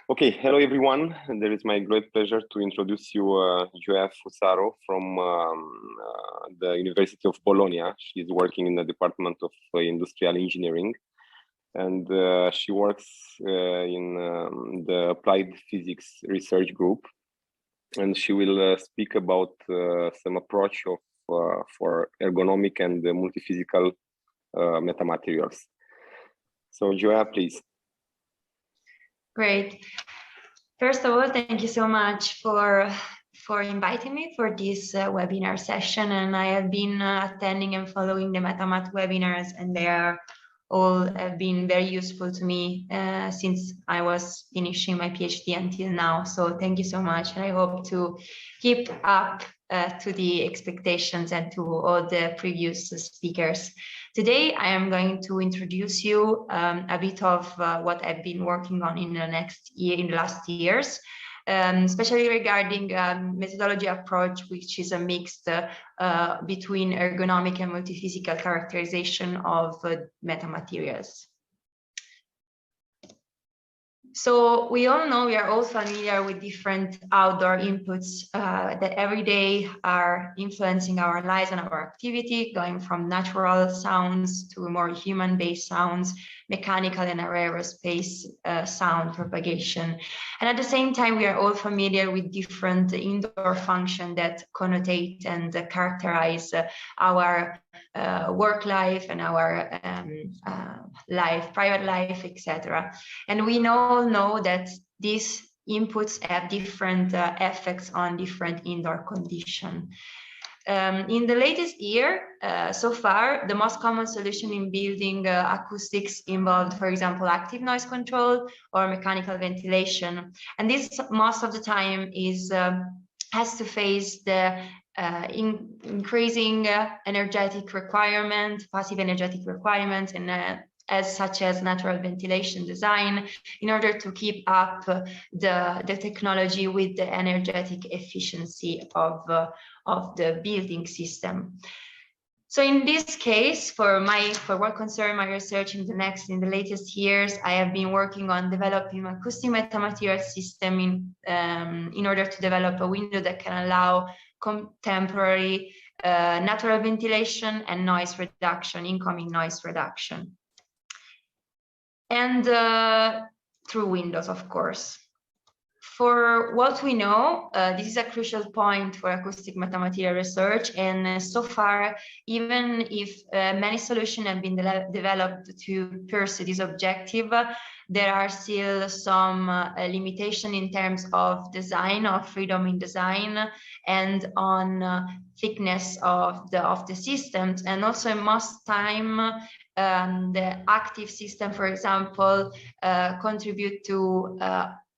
Okay, hello everyone. There is my great pleasure to introduce you Gioia Fusaro from the University of Bologna. She's working in the Department of Industrial Engineering, and she works in the Applied Physics Research Group. And she will speak about some approach of for ergonomic and multiphysical metamaterials. So Gioia, please. Great. First of all, thank you so much for inviting me for this webinar session. And I have been attending and following the MetaMAT webinars, and they are all have been very useful to me since I was finishing my PhD until now. So thank you so much. And I hope to keep up to the expectations and to all the previous speakers. Today, I am going to introduce you a bit of what I've been working on in the last years, especially regarding methodology approach, which is a mix between ergonomic and multiphysical characterization of metamaterials. So we all know, we are all familiar with different outdoor inputs that every day are influencing our lives and our activity, going from natural sounds to more human-based sounds, mechanical and aerospace sound propagation. And at the same time, we are all familiar with different indoor functions that connotate and characterize our work life and our private life, etc. And we all know that these inputs have different effects on different indoor conditions. In the latest year, so far, the most common solution in building acoustics involved, for example, active noise control or mechanical ventilation. And this most of the time is has to face the increasing energetic requirement, passive energetic requirements, and such as natural ventilation design, in order to keep up the technology with the energetic efficiency of the building system. So in this case, for what concerns my research in the latest years, I have been working on developing an acoustic metamaterial system in order to develop a window that can allow contemporary natural ventilation and noise reduction, incoming noise reduction. And through windows, of course. For what we know, this is a crucial point for acoustic metamaterial research, and so far, even if many solutions have been developed to pursue this objective, there are still some limitation in terms of design, of freedom in design, and on thickness of the systems, and also in most time, the active system, for example, contribute to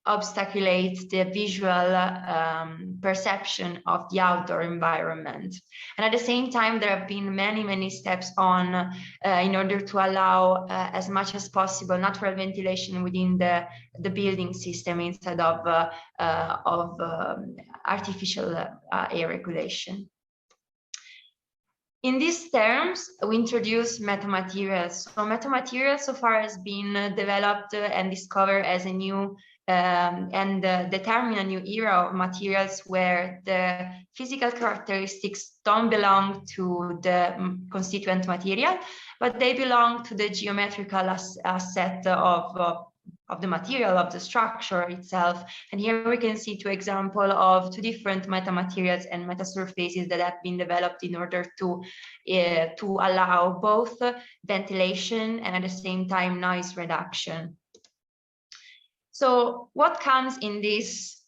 obstaculate the visual perception of the outdoor environment. And at the same time, there have been many steps on in order to allow as much as possible natural ventilation within the building system instead of artificial air regulation. In these terms, we introduce metamaterials. So metamaterials so far has been developed and discovered as a new and determine a new era of materials where the physical characteristics don't belong to the constituent material, but they belong to the geometrical asset of the material, of the structure itself. And here we can see two examples of two different metamaterials and metasurfaces that have been developed in order to allow both ventilation and at the same time noise reduction. So what comes in these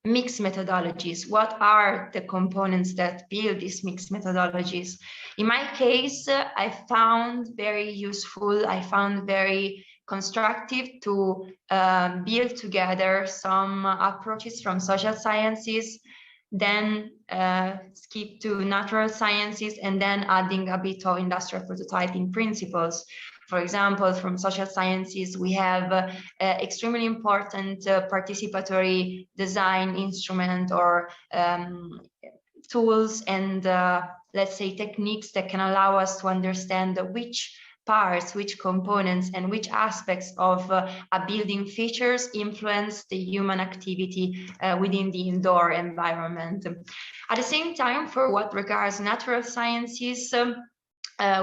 mixed methodologies? What are the components that build these mixed methodologies? In my case, I found very useful, I found very constructive to build together some approaches from social sciences, then skip to natural sciences, and then adding a bit of industrial prototyping principles. For example, from social sciences, we have extremely important participatory design instrument or tools and let's say techniques that can allow us to understand which parts, which components, and which aspects of a building features influence the human activity within the indoor environment. At the same time, for what regards natural sciences,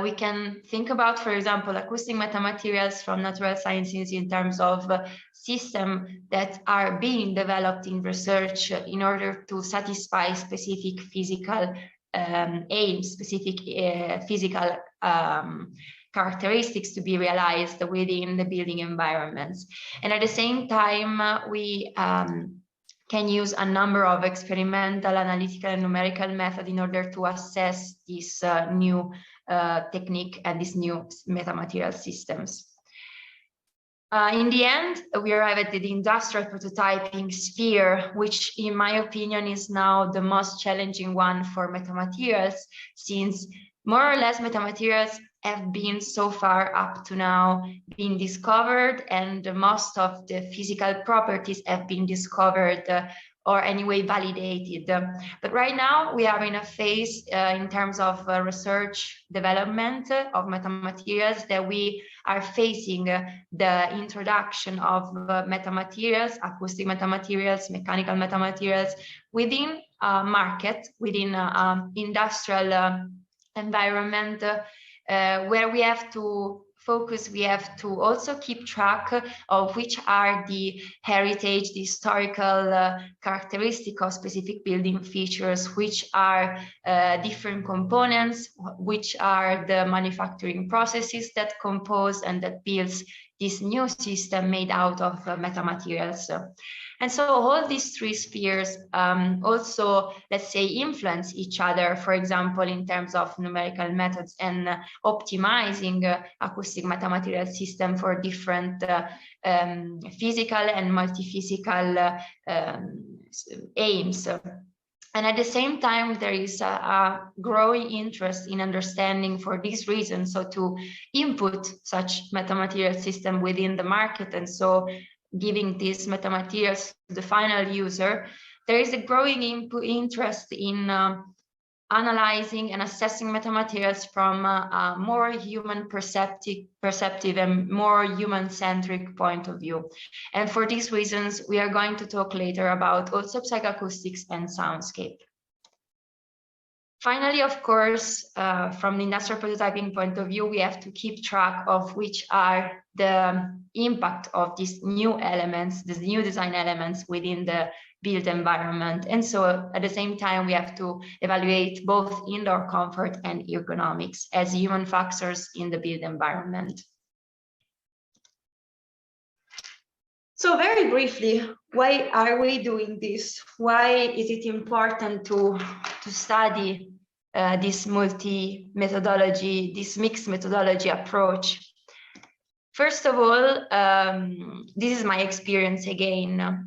we can think about, for example, acoustic metamaterials from natural sciences in terms of systems that are being developed in research in order to satisfy specific physical aims, specific physical characteristics to be realized within the building environments. And at the same time, we can use a number of experimental, analytical, and numerical methods in order to assess this new technique and these new metamaterial systems. In the end, we arrive at the industrial prototyping sphere, which in my opinion is now the most challenging one for metamaterials, since more or less metamaterials have been so far up to now been discovered, and most of the physical properties have been discovered or anyway validated. But right now we are in a phase in terms of research development of metamaterials that we are facing the introduction of metamaterials, acoustic metamaterials, mechanical metamaterials within a market, within an industrial environment where we have to focus, we have to also keep track of which are the heritage, the historical characteristic of specific building features, which are different components, which are the manufacturing processes that compose and that builds this new system made out of metamaterials. And so all these three spheres also, let's say, influence each other, for example, in terms of numerical methods and optimizing acoustic metamaterial system for different physical and multiphysical aims. And at the same time, there is a growing interest in understanding for this reason, so to input such metamaterial system within the market, and so giving these metamaterials to the final user, there is a growing interest in analyzing and assessing metamaterials from a more human perceptive and more human-centric point of view. And for these reasons, we are going to talk later about also psychoacoustics and soundscape. Finally, of course, from the industrial prototyping point of view, we have to keep track of which are the impact of these new elements, these new design elements within the built environment. And so at the same time, we have to evaluate both indoor comfort and ergonomics as human factors in the built environment. So very briefly, why are we doing this? Why is it important to study this multi-methodology, this mixed methodology approach? First of all, this is my experience again.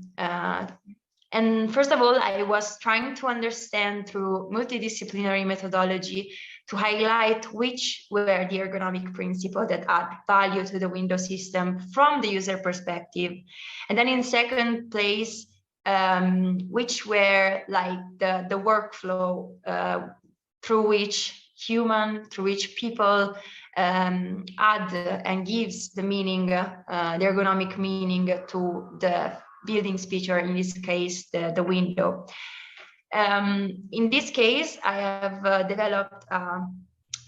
And first of all, I was trying to understand through multidisciplinary methodology to highlight which were the ergonomic principles that add value to the window system from the user perspective. And then in second place, which were like the workflow through which people add and gives the meaning, the ergonomic meaning to the building's feature, in this case, the window. In this case, I have developed a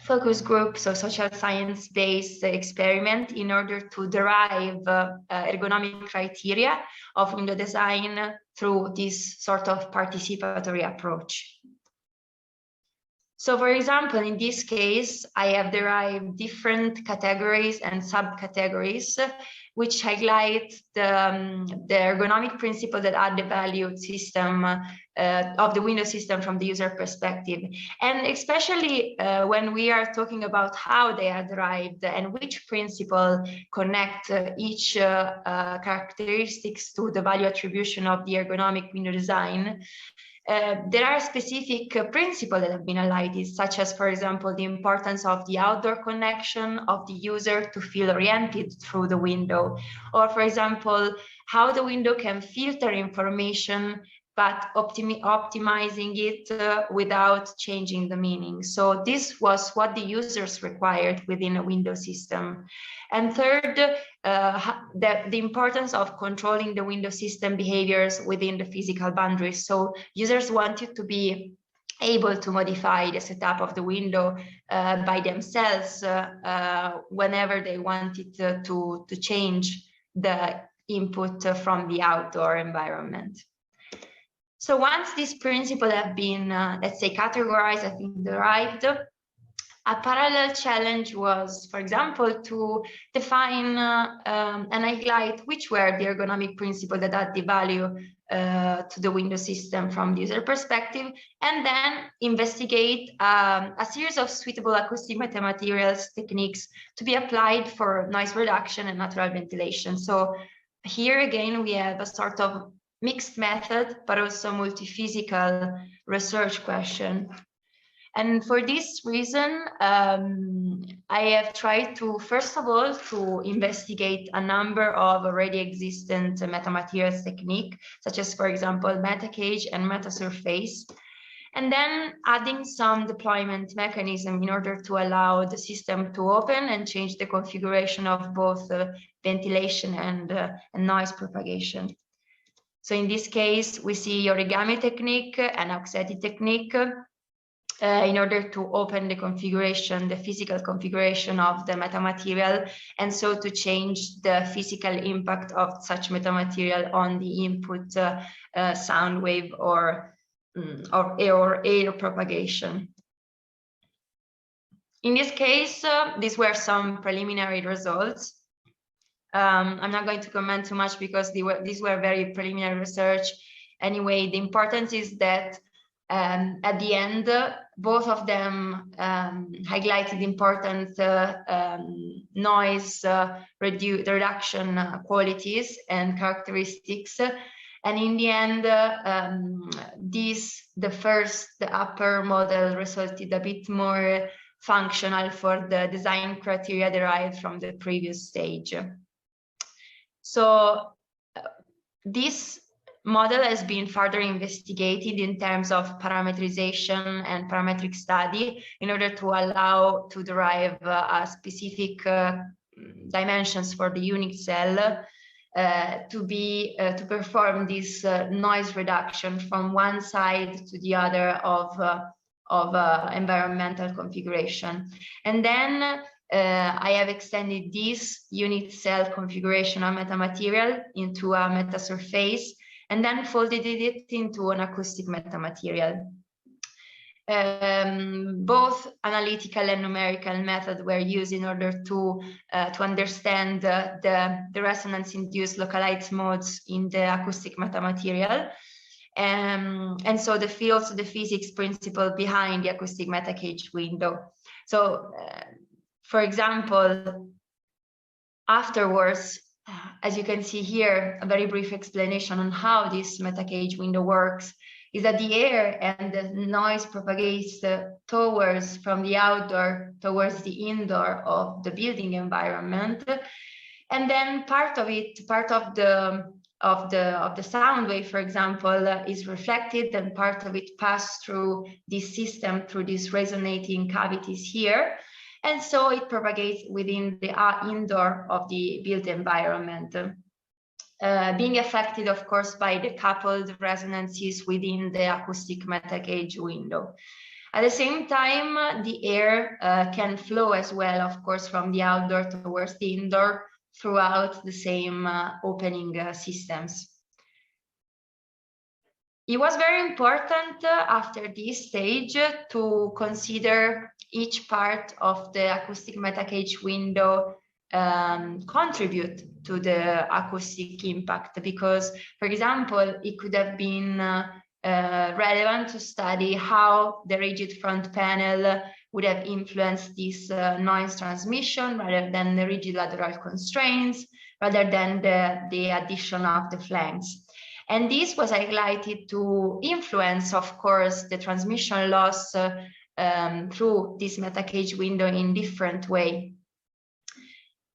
focus group, so social science-based experiment in order to derive ergonomic criteria of window design through this sort of participatory approach. So for example, in this case, I have derived different categories and subcategories which highlight the ergonomic principle that add the value system of the window system from the user perspective. And especially when we are talking about how they are derived and which principle connect each characteristics to the value attribution of the ergonomic window design, there are specific principles that have been highlighted, such as, for example, the importance of the outdoor connection of the user to feel oriented through the window, or, for example, how the window can filter information but optimizing it without changing the meaning. So this was what the users required within a window system. And third, the importance of controlling the window system behaviors within the physical boundaries. So users wanted to be able to modify the setup of the window by themselves whenever they wanted to change the input from the outdoor environment. So once this principle have been, let's say, categorized, I think derived, a parallel challenge was, for example, to define and highlight which were the ergonomic principles that add the value to the window system from the user perspective, and then investigate a series of suitable acoustic metamaterials techniques to be applied for noise reduction and natural ventilation. So here again, we have a sort of mixed method, but also multi-physical research question. And for this reason, I have tried to, first of all, to investigate a number of already existent metamaterials technique, such as, for example, MetaCage and MetaSurface, and then adding some deployment mechanism in order to allow the system to open and change the configuration of both ventilation and noise propagation. So in this case, we see origami technique and auxeti technique in order to open the configuration, the physical configuration of the metamaterial, and so to change the physical impact of such metamaterial on the input sound wave or air propagation. In this case, these were some preliminary results. I'm not going to comment too much because these were very preliminary research. Anyway, the importance is that at the end, both of them highlighted important noise reduction qualities and characteristics. And in the end, the upper model resulted a bit more functional for the design criteria derived from the previous stage. So this model has been further investigated in terms of parametrization and parametric study in order to allow to derive a specific dimensions for the unit cell to perform this noise reduction from one side to the other of environmental configuration. And then I have extended this unit cell configuration of metamaterial into a metasurface and then folded it into an acoustic metamaterial. Both analytical and numerical methods were used in order to understand the resonance-induced localized modes in the acoustic metamaterial. And so the fields, the physics principle behind the acoustic metacage window. So, for example, afterwards, as you can see here, a very brief explanation on how this metacage window works is that the air and the noise propagates from the outdoor towards the indoor of the building environment, and then part of the sound wave, for example, is reflected, and part of it passes through this system, through these resonating cavities here. And so it propagates within the indoor of the built environment, being affected, of course, by the coupled resonances within the acoustic metacage window. At the same time, the air can flow as well, of course, from the outdoor towards the indoor throughout the same opening systems. It was very important after this stage to consider each part of the acoustic metacage window contribute to the acoustic impact, because, for example, it could have been relevant to study how the rigid front panel would have influenced this noise transmission rather than the rigid lateral constraints, rather than the addition of the flanks. And this was highlighted to influence, of course, the transmission loss through this metacage window in different way.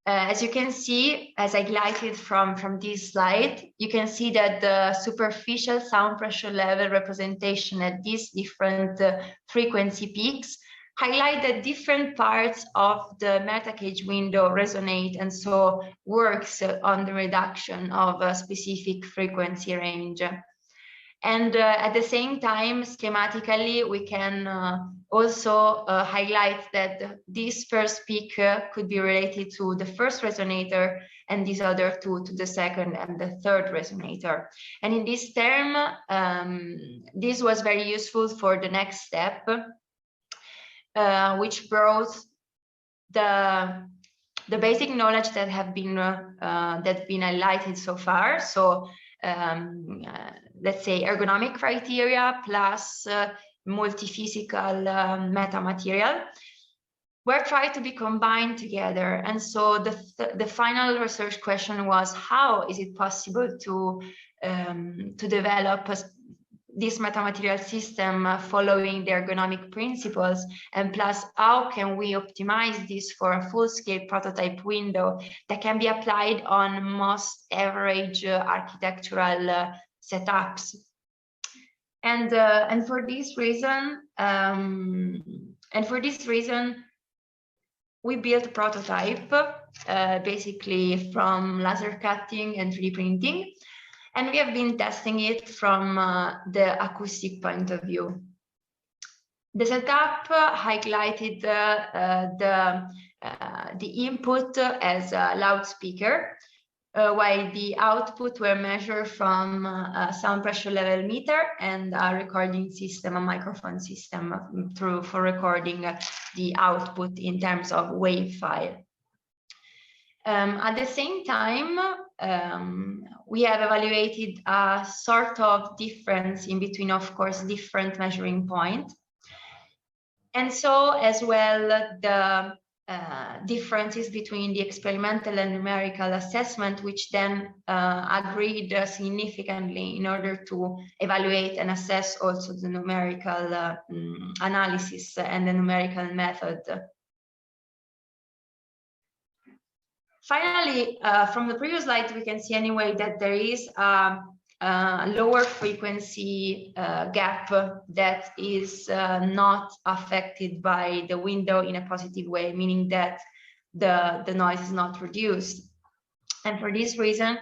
As you can see, as highlighted from this slide, you can see that the superficial sound pressure level representation at these different frequency peaks highlight that different parts of the metacage window resonate and so works on the reduction of a specific frequency range. And at the same time, schematically, we can also highlight that this first peak could be related to the first resonator and these other two to the second and the third resonator. And in this term, this was very useful for the next step, which brought the basic knowledge that have been highlighted so far. So let's say ergonomic criteria plus multiphysical metamaterial were tried to be combined together. And so the final research question was, how is it possible to develop this metamaterial system following the ergonomic principles, and plus how can we optimize this for a full-scale prototype window that can be applied on most average architectural setups. And for this reason, we built a prototype basically from laser cutting and 3D printing. And we have been testing it from the acoustic point of view. The setup highlighted the input as a loudspeaker, while the output were measured from a sound pressure level meter and a recording system, a microphone system for recording the output in terms of wave file. At the same time, we have evaluated a sort of difference in between, of course, different measuring points. And so as well, the differences between the experimental and numerical assessment, which then agreed significantly in order to evaluate and assess also the numerical analysis and the numerical method. Finally, from the previous slide, we can see anyway that there is a lower frequency gap that is not affected by the window in a positive way, meaning that the noise is not reduced. And for this reason,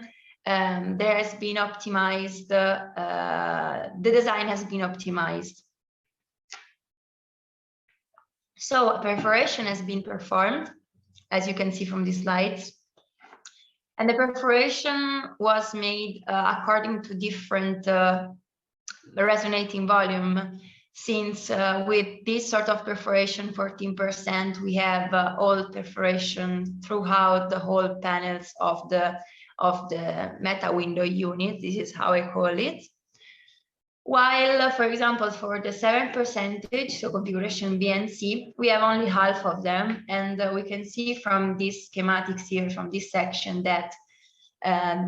there has been optimized, the design has been optimized. So a perforation has been performed, as you can see from these slides. And the perforation was made according to different resonating volume, since with this sort of perforation, 14%, we have all perforation throughout the whole panels of the meta window unit. This is how I call it. While, for example, for the 7%, so configuration B and C, we have only half of them. And we can see from these schematics here, from this section, that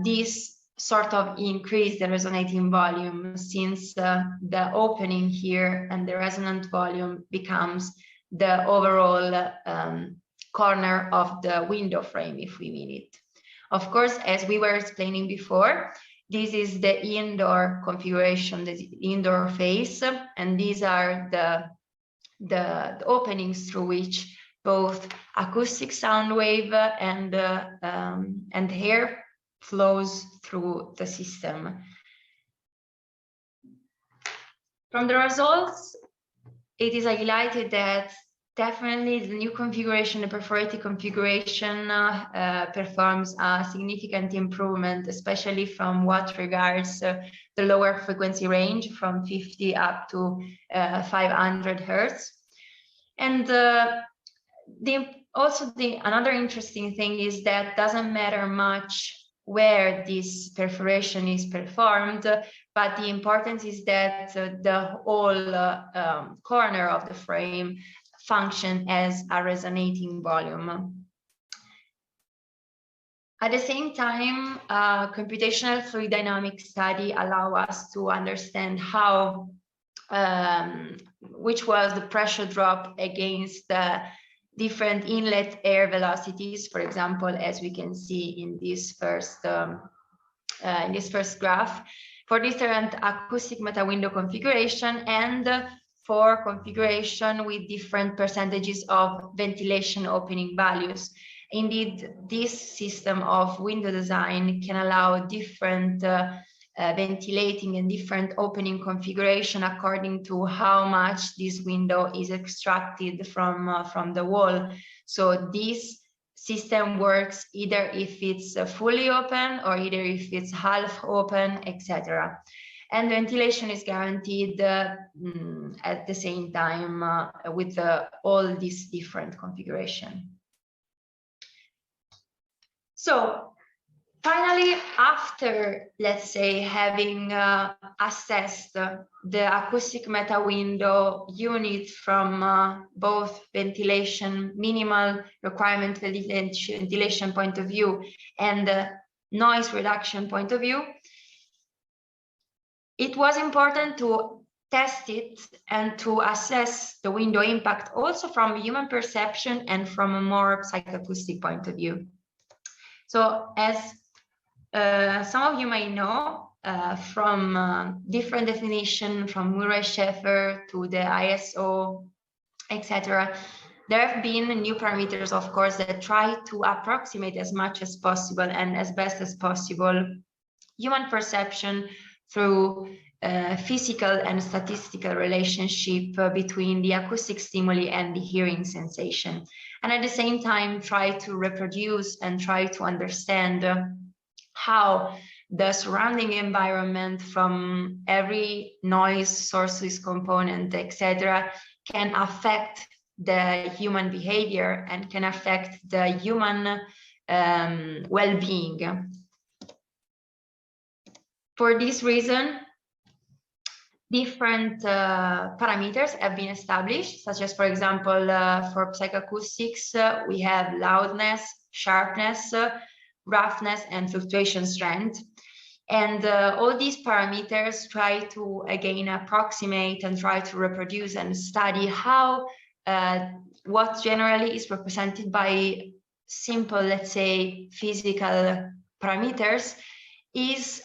this sort of increased the resonating volume, since the opening here and the resonant volume becomes the overall corner of the window frame, if we mean it. Of course, as we were explaining before, this is the indoor configuration, the indoor face, and these are the openings through which both acoustic sound wave and air flows through the system. From the results, it is highlighted that definitely the new configuration, the perforated configuration, performs a significant improvement, especially from what regards the lower frequency range from 50 up to 500 Hertz. And another interesting thing is that doesn't matter much where this perforation is performed, but the importance is that the whole corner of the frame function as a resonating volume. At the same time, computational fluid dynamics study allow us to understand how, which was the pressure drop against the different inlet air velocities, for example, as we can see in this first graph, for different acoustic meta window configuration and for configuration with different percentages of ventilation opening values. Indeed, this system of window design can allow different ventilating and different opening configuration according to how much this window is extracted from the wall. So this system works either if it's fully open or either if it's half open, etc. And ventilation is guaranteed at the same time with all these different configuration. So finally, after, let's say, having assessed the acoustic meta window unit from both ventilation, minimal requirement ventilation point of view and noise reduction point of view, it was important to test it and to assess the window impact also from human perception and from a more psychoacoustic point of view. So as some of you may know from different definition from Murray-Schafer to the ISO, etc., there have been new parameters, of course, that try to approximate as much as possible and as best as possible human perception through physical and statistical relationship between the acoustic stimuli and the hearing sensation, and at the same time try to reproduce and try to understand how the surrounding environment from every noise sources component, etc., can affect the human behavior and can affect the human well-being. For this reason, different parameters have been established, such as, for example, for psychoacoustics, we have loudness, sharpness, roughness, and fluctuation strength. And all these parameters try to, again, approximate and try to reproduce and study how what generally is represented by simple, let's say, physical parameters is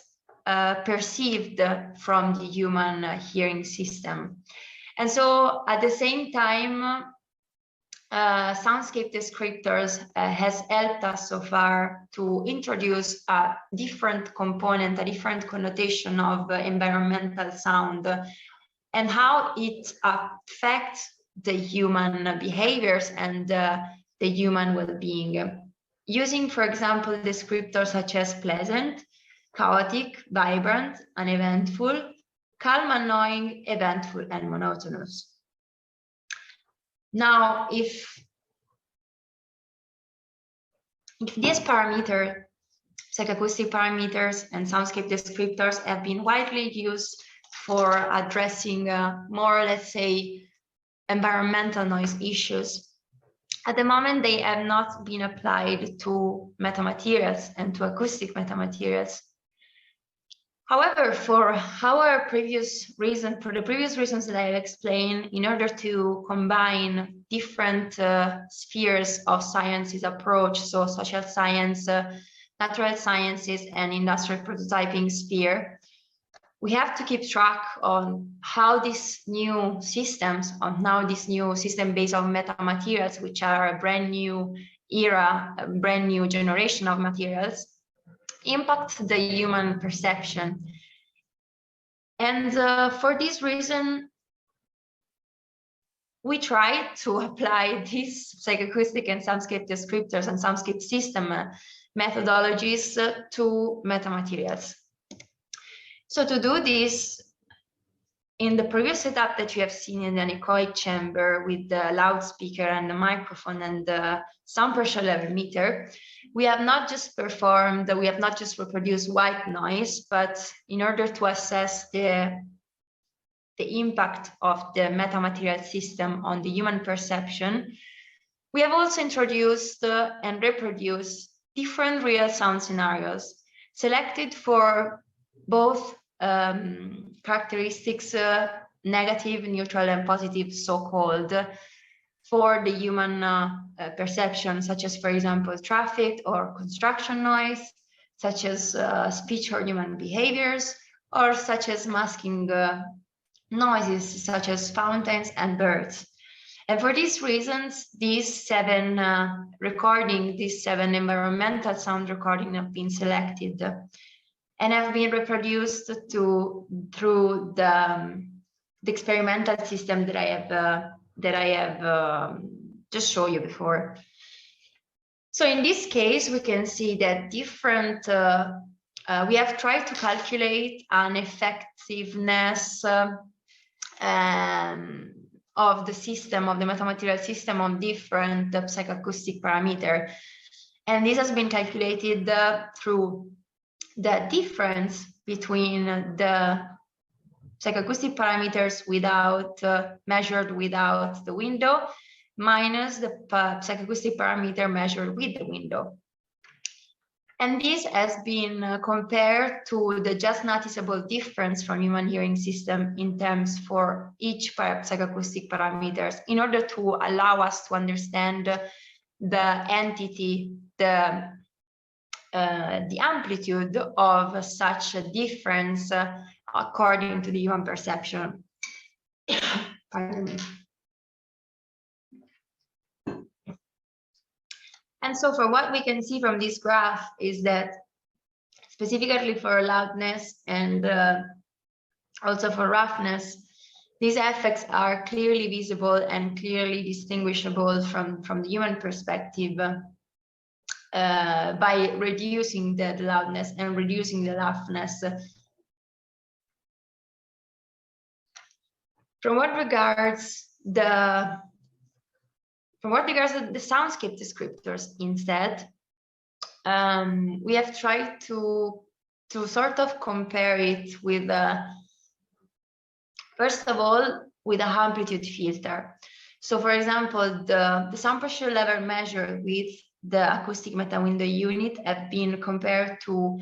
perceived from the human hearing system. And so at the same time, soundscape descriptors has helped us so far to introduce a different component, a different connotation of environmental sound and how it affects the human behaviors and the human well-being. Using, for example, descriptors such as pleasant, chaotic, vibrant, uneventful, calm, annoying, eventful, and monotonous. Now, if these parameters, psychoacoustic parameters and soundscape descriptors have been widely used for addressing more, let's say, environmental noise issues, at the moment they have not been applied to metamaterials and to acoustic metamaterials. However, for the previous reasons that I have explained, in order to combine different spheres of sciences approach, so social science, natural sciences, and industrial prototyping sphere, we have to keep track on how these new systems, this new system based on metamaterials, which are a brand new era, a brand new generation of materials, impact the human perception. And for this reason, we try to apply these psychoacoustic and soundscape descriptors and soundscape system methodologies to metamaterials. So to do this, in the previous setup that you have seen in the anechoic chamber with the loudspeaker and the microphone and the sound pressure level meter, we have not just reproduced white noise, but in order to assess the impact of the metamaterial system on the human perception, we have also introduced and reproduced different real sound scenarios selected for both characteristics, negative, neutral, and positive, so-called, for the human perception, such as, for example, traffic or construction noise, such as speech or human behaviors, or such as masking noises, such as fountains and birds. And for these reasons, these seven environmental sound recordings have been selected and have been reproduced through the experimental system that I have just showed you before. So in this case, we can see that different. We have tried to calculate an effectiveness of the system, of the metamaterial system, on different psychoacoustic parameters. And this has been calculated through the difference between the psychoacoustic parameters measured without the window minus the psychoacoustic parameter measured with the window. And this has been compared to the just noticeable difference from human hearing system in terms for each psychoacoustic parameters, in order to allow us to understand the entity, the amplitude of such a difference according to the human perception. Pardon me. And so for what we can see from this graph is that specifically for loudness and also for roughness, these effects are clearly visible and clearly distinguishable from the human perspective by reducing the loudness and reducing the roughness. From what regards the soundscape descriptors instead, we have tried to sort of compare it with, first of all, with a amplitude filter. So for example, the sound pressure level measured with the acoustic meta window unit have been compared to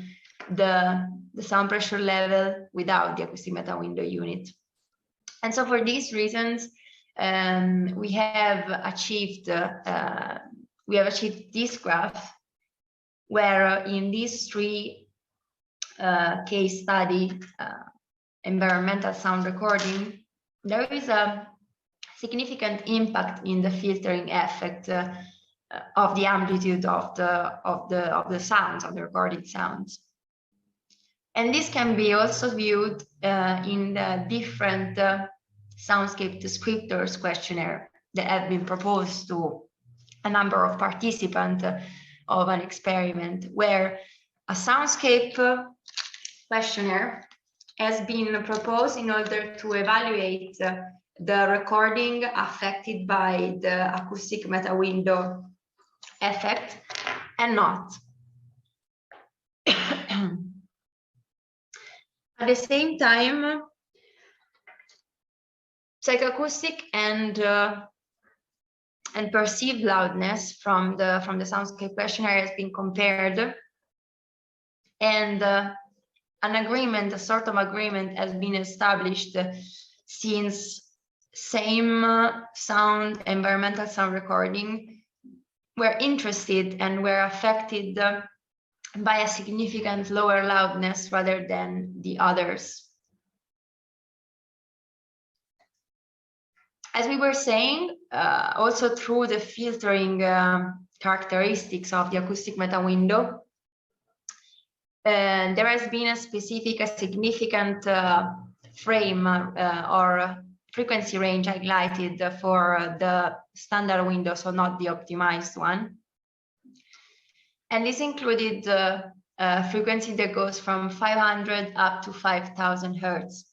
the sound pressure level without the acoustic meta window unit. And so for these reasons, we have achieved this graph, where in these three case study environmental sound recording, there is a significant impact in the filtering effect of the amplitude of the sounds, of the recorded sounds. And this can be also viewed in the different soundscape descriptors questionnaire that have been proposed to a number of participants of an experiment, where a soundscape questionnaire has been proposed in order to evaluate the recording affected by the acoustic meta window effect and not. At the same time, psychoacoustic and perceived loudness from the soundscape questionnaire has been compared, and a sort of agreement has been established, since same environmental sound recording were interested and were affected by a significant lower loudness rather than the others. As we were saying, also through the filtering characteristics of the acoustic meta window, there has been a significant frame or frequency range highlighted for the standard window, so not the optimized one. And this included the frequency that goes from 500 up to 5,000 hertz.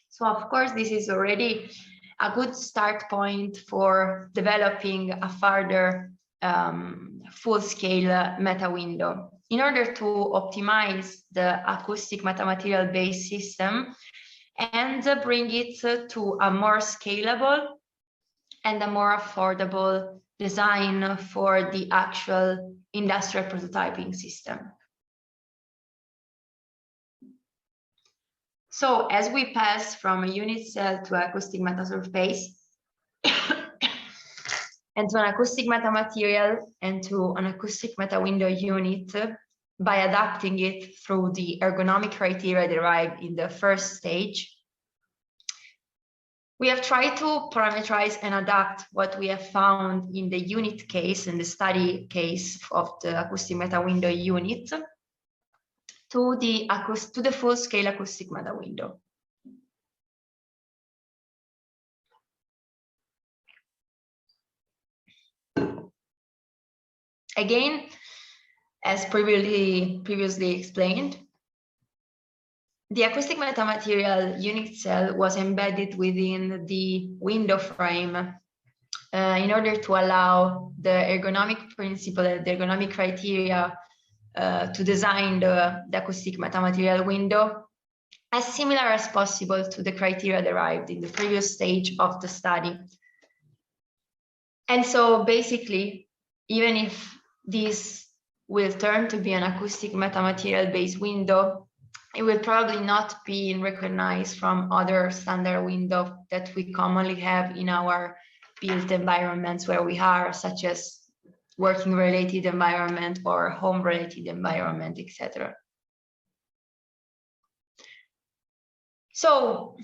So of course, this is already a good start point for developing a further full-scale meta window. In order to optimize the acoustic metamaterial based system and bring it to a more scalable and a more affordable design for the actual industrial prototyping system. So as we pass from a unit cell to acoustic metasurface, and to an acoustic metamaterial and to an acoustic meta window unit by adapting it through the ergonomic criteria derived in the first stage. We have tried to parameterize and adapt what we have found in the unit case, in the study case of the acoustic meta window unit, to the full-scale acoustic meta window. Again, as previously explained, the acoustic metamaterial unit cell was embedded within the window frame in order to allow the ergonomic principle, the ergonomic criteria to design the acoustic metamaterial window as similar as possible to the criteria derived in the previous stage of the study. And so basically, even if this will turn to be an acoustic metamaterial based window, it will probably not be recognized from other standard windows that we commonly have in our built environments where we are, such as working related environment or home related environment, etc. So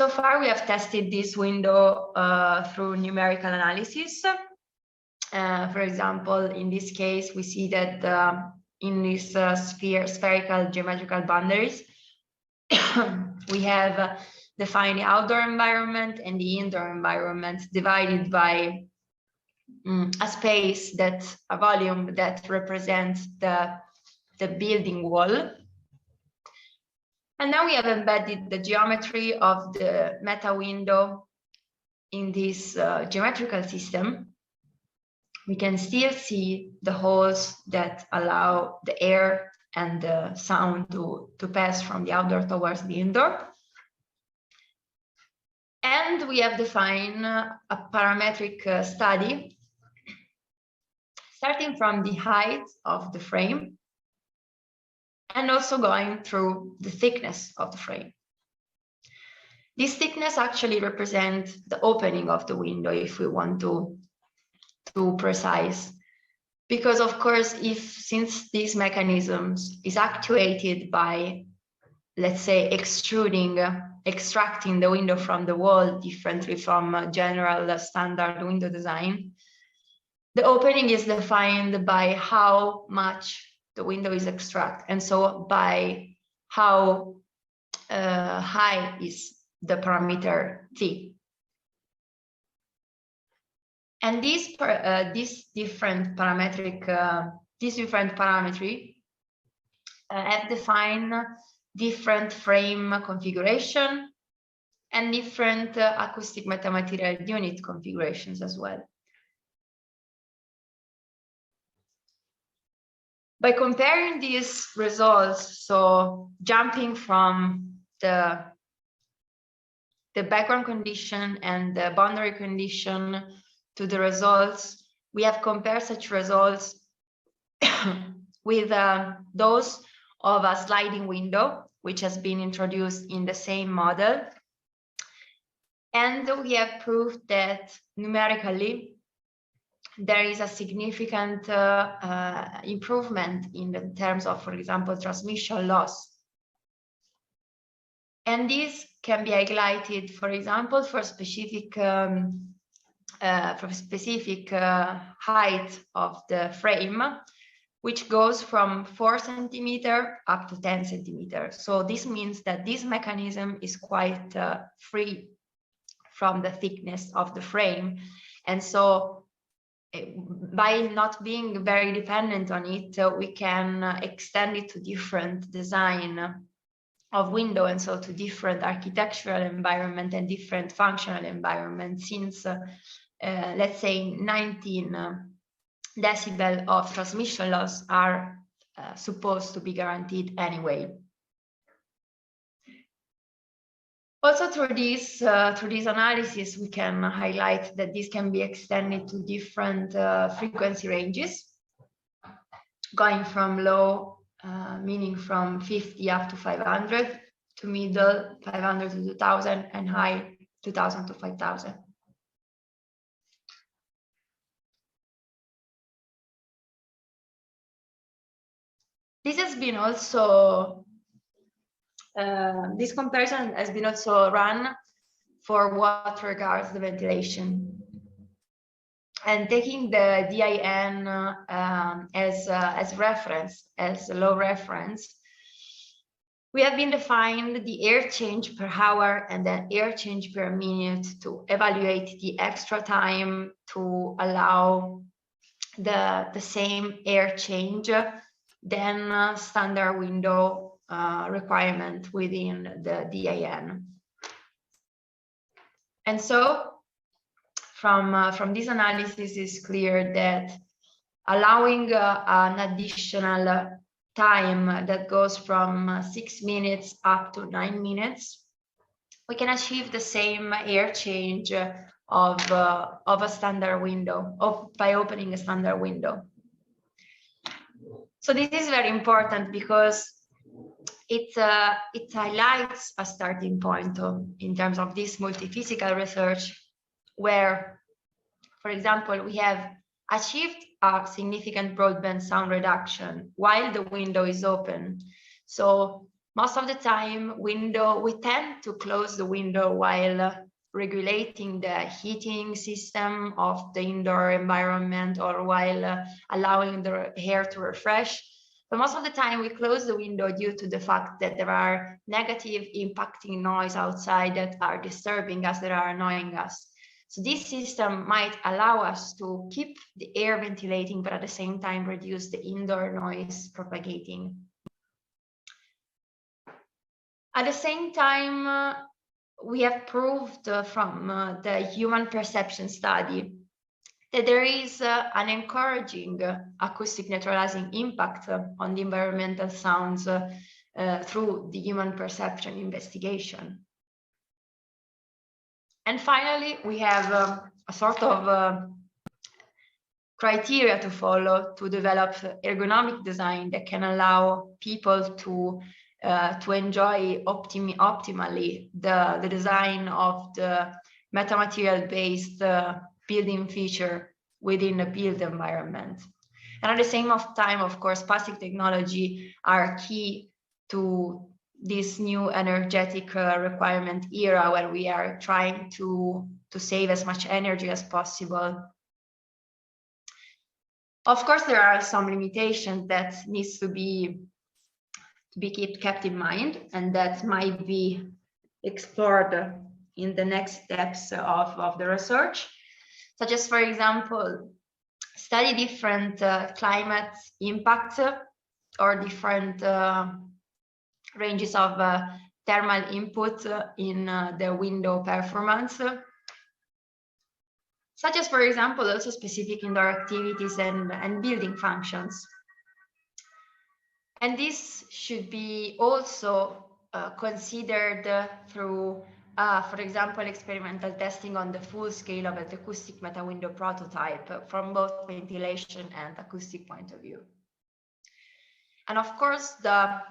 far we have tested this window through numerical analysis. For example, in this case, we see that in this spherical geometrical boundaries, we have defined the outdoor environment and the indoor environment divided by a space, a volume that represents the building wall. And now we have embedded the geometry of the meta window in this geometrical system. We can still see the holes that allow the air and the sound to pass from the outdoor towards the indoor. And we have defined a parametric study starting from the height of the frame and also going through the thickness of the frame. This thickness actually represents the opening of the window, if we want to precise, because of course, since these mechanisms is actuated by, let's say, extracting the window from the wall differently from general standard window design, the opening is defined by how much the window is extracted, and so by how high is the parameter T. And these different parametry have defined different frame configuration and different acoustic metamaterial unit configurations as well. By comparing these results, so jumping from the background condition and the boundary condition to the results, we have compared such results with those of a sliding window, which has been introduced in the same model. And we have proved that numerically, there is a significant improvement in the terms of, for example, transmission loss. And this can be highlighted, for example, for specific height of the frame, which goes from 4 centimeters up to 10 centimeters. So this means that this mechanism is quite free from the thickness of the frame. And so by not being very dependent on it, we can extend it to different design of window, and so to different architectural environment and different functional environment, since let's say 19 decibel of transmission loss are supposed to be guaranteed anyway. Also through this analysis, we can highlight that this can be extended to different frequency ranges, going from low, meaning from 50 up to 500, to middle 500 to 2000, and high 2000 to 5000. This has been also, this comparison has been also run for what regards the ventilation. And taking the DIN as reference, as a low reference, we have been defined the air change per hour and then air change per minute to evaluate the extra time to allow the same air change than standard window requirement within the DIN. And so from this analysis, it's clear that allowing an additional time that goes from 6 minutes up to 9 minutes, we can achieve the same air change of a standard window, by opening a standard window. So this is very important because it highlights a starting point in terms of this multiphysical research, where, for example, we have achieved a significant broadband sound reduction while the window is open. So most of the time, we tend to close the window while regulating the heating system of the indoor environment or while allowing the air to refresh. But most of the time, we close the window due to the fact that there are negative impacting noise outside that are disturbing us, that are annoying us. So this system might allow us to keep the air ventilating, but at the same time reduce the indoor noise propagating. At the same time, we have proved from the human perception study that there is an encouraging acoustic neutralizing impact on the environmental sounds through the human perception investigation. And finally, we have a sort of criteria to follow to develop ergonomic design that can allow people to enjoy optimally the design of the metamaterial-based building feature within a built environment. And at the same time, of course, passive technology are key to this new energetic requirement era where we are trying to save as much energy as possible. Of course, there are some limitations that needs to be kept in mind, and that might be explored in the next steps of the research, such as, for example, study different climate impacts or different ranges of thermal input in the window performance, such as, for example, also specific indoor activities and building functions. And this should be also considered through, for example, experimental testing on the full scale of an acoustic meta window prototype from both ventilation and acoustic point of view. And of course, the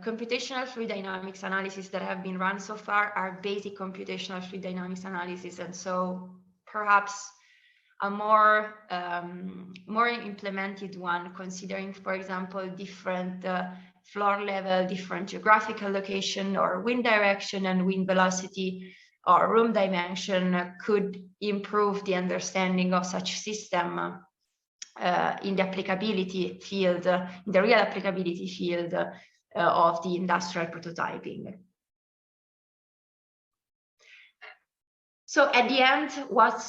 computational fluid dynamics analysis that have been run so far are basic computational fluid dynamics analysis, and so perhaps a more implemented one, considering, for example, different floor level, different geographical location or wind direction and wind velocity or room dimension, could improve the understanding of such system in the applicability field, in the real applicability field of the industrial prototyping. So at the end, what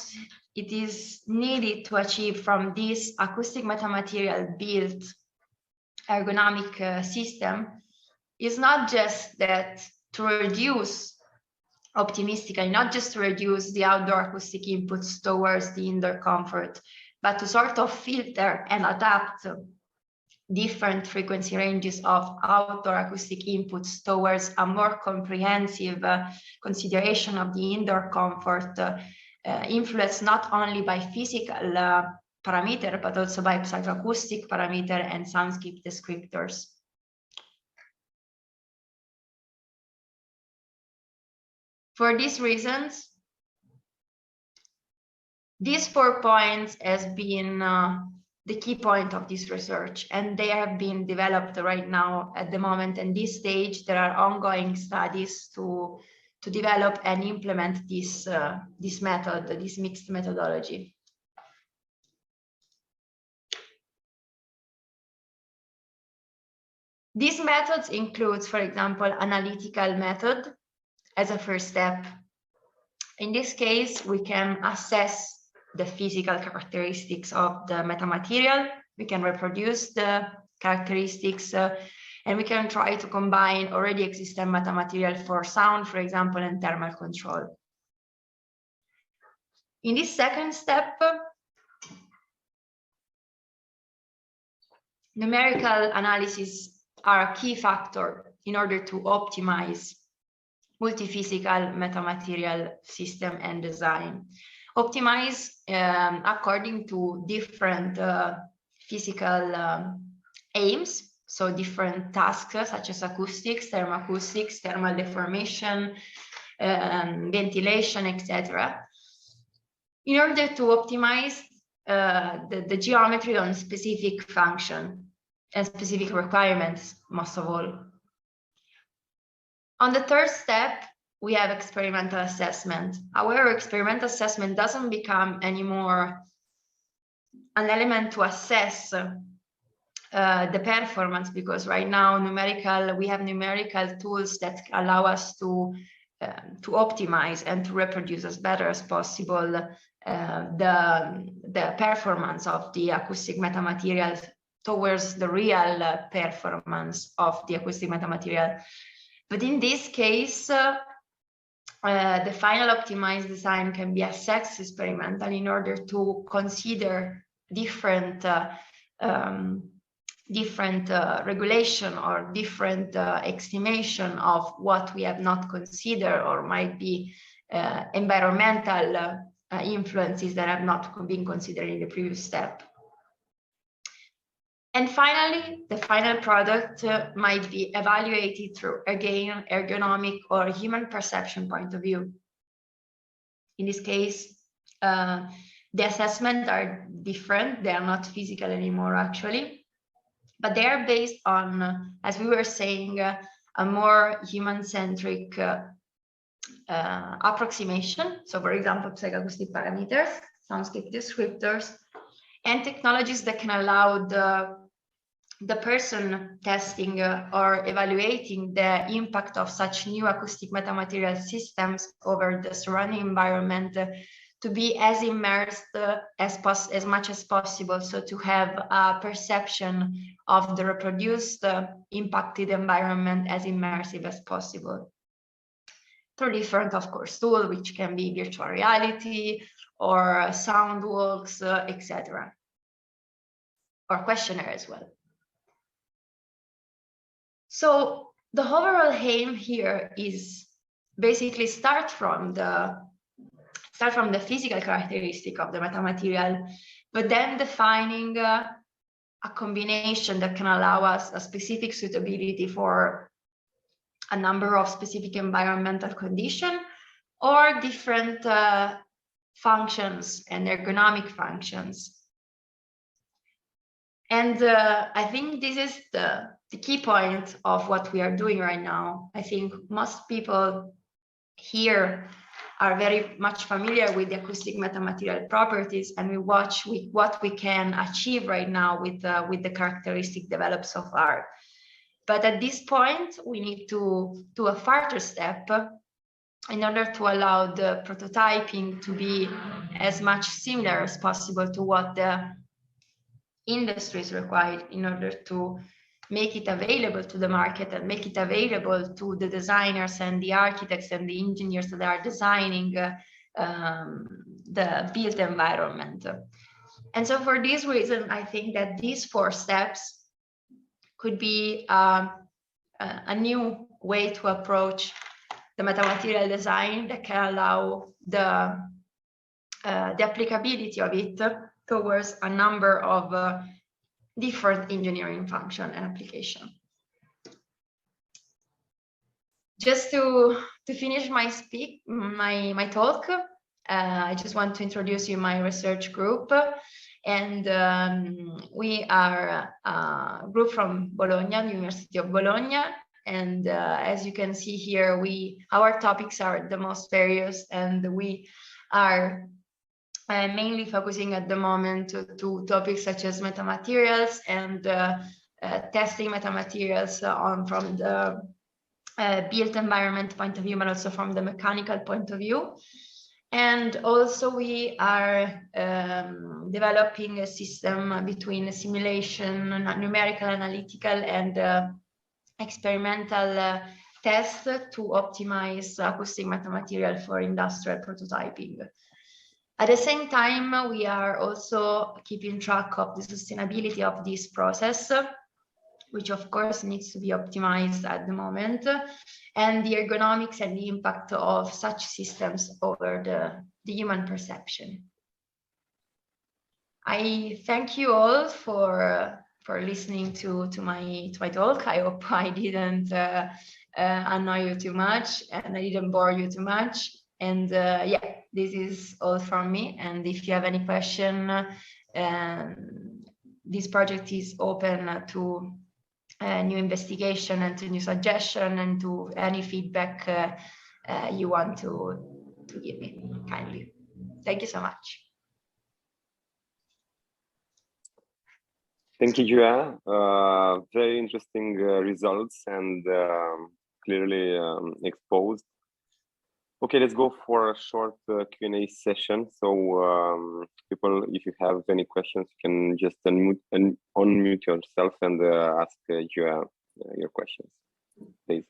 it is needed to achieve from this acoustic metamaterial built ergonomic system is not just that to reduce optimistically, not just to reduce the outdoor acoustic inputs towards the indoor comfort, but to sort of filter and adapt different frequency ranges of outdoor acoustic inputs towards a more comprehensive consideration of the indoor comfort, influenced not only by physical parameter, but also by psychoacoustic parameter and soundscape descriptors. For these reasons, these 4 points has been the key point of this research, and they have been developed right now at the moment. And this stage, there are ongoing studies to develop and implement this method, this mixed methodology. These methods includes, for example, analytical method as a first step. In this case, we can assess the physical characteristics of the metamaterial. We can reproduce the characteristics, and we can try to combine already existing metamaterial for sound, for example, and thermal control. In this second step, numerical analysis are a key factor in order to optimize multiphysical metamaterial system and design. Optimize according to different physical aims, so different tasks such as acoustics, thermoacoustics, thermal deformation, ventilation, etc. In order to optimize the geometry on specific function and specific requirements, most of all. On the third step, we have experimental assessment. However, experimental assessment doesn't become anymore an element to assess the performance, because right now we have numerical tools that allow us to optimize and to reproduce as better as possible the performance of the acoustic metamaterials towards the real performance of the acoustic metamaterial. But in this case, the final optimized design can be assessed experimentally in order to consider different regulation or different estimation of what we have not considered, or might be environmental influences that have not been considered in the previous step. And finally, the final product might be evaluated through, again, ergonomic or human perception point of view. In this case, the assessments are different. They are not physical anymore, actually, but they are based on, as we were saying, a more human-centric approximation. So, for example, psychoacoustic parameters, soundscape descriptors, and technologies that can allow the person testing or evaluating the impact of such new acoustic metamaterial systems over the surrounding environment to be as immersed as much as possible, so to have a perception of the reproduced impacted environment as immersive as possible. Through different, of course, tools, which can be virtual reality or sound walks, etc., or questionnaire as well. So the overall aim here is basically start from the physical characteristic of the metamaterial, but then defining a combination that can allow us a specific suitability for a number of specific environmental conditions or different functions and ergonomic functions. And I think this is the key point of what we are doing right now. I think most people here are very much familiar with the acoustic metamaterial properties, and we watch what we can achieve right now with the characteristic developed so far. But at this point, we need to do a further step in order to allow the prototyping to be as much similar as possible to what the industry is required in order to make it available to the market and make it available to the designers and the architects and the engineers that are designing the built environment. And so for this reason, I think that these 4 steps could be a new way to approach the metamaterial design that can allow the applicability of it towards a number of different engineering function and application. Just to finish my talk, I just want to introduce you my research group. And we are a group from Bologna, the University of Bologna. And as you can see here, our topics are the most various, and we are mainly focusing at the moment to topics such as metamaterials and testing metamaterials from the built environment point of view, but also from the mechanical point of view. And also we are developing a system between simulation, numerical, analytical, and experimental tests to optimize acoustic metamaterial for industrial prototyping. At the same time, we are also keeping track of the sustainability of this process, which of course needs to be optimized at the moment, and the ergonomics and the impact of such systems over the human perception. I thank you all for listening to my talk. I hope I didn't annoy you too much and I didn't bore you too much. And yeah, this is all from me. And if you have any question, this project is open to new investigation and to new suggestion and to any feedback you want to give me kindly. Thank you so much. Thank you, Gioia. Very interesting results and clearly exposed. Okay, let's go for a short Q&A session. So people, if you have any questions, you can just unmute yourself and ask Gioia your questions, please.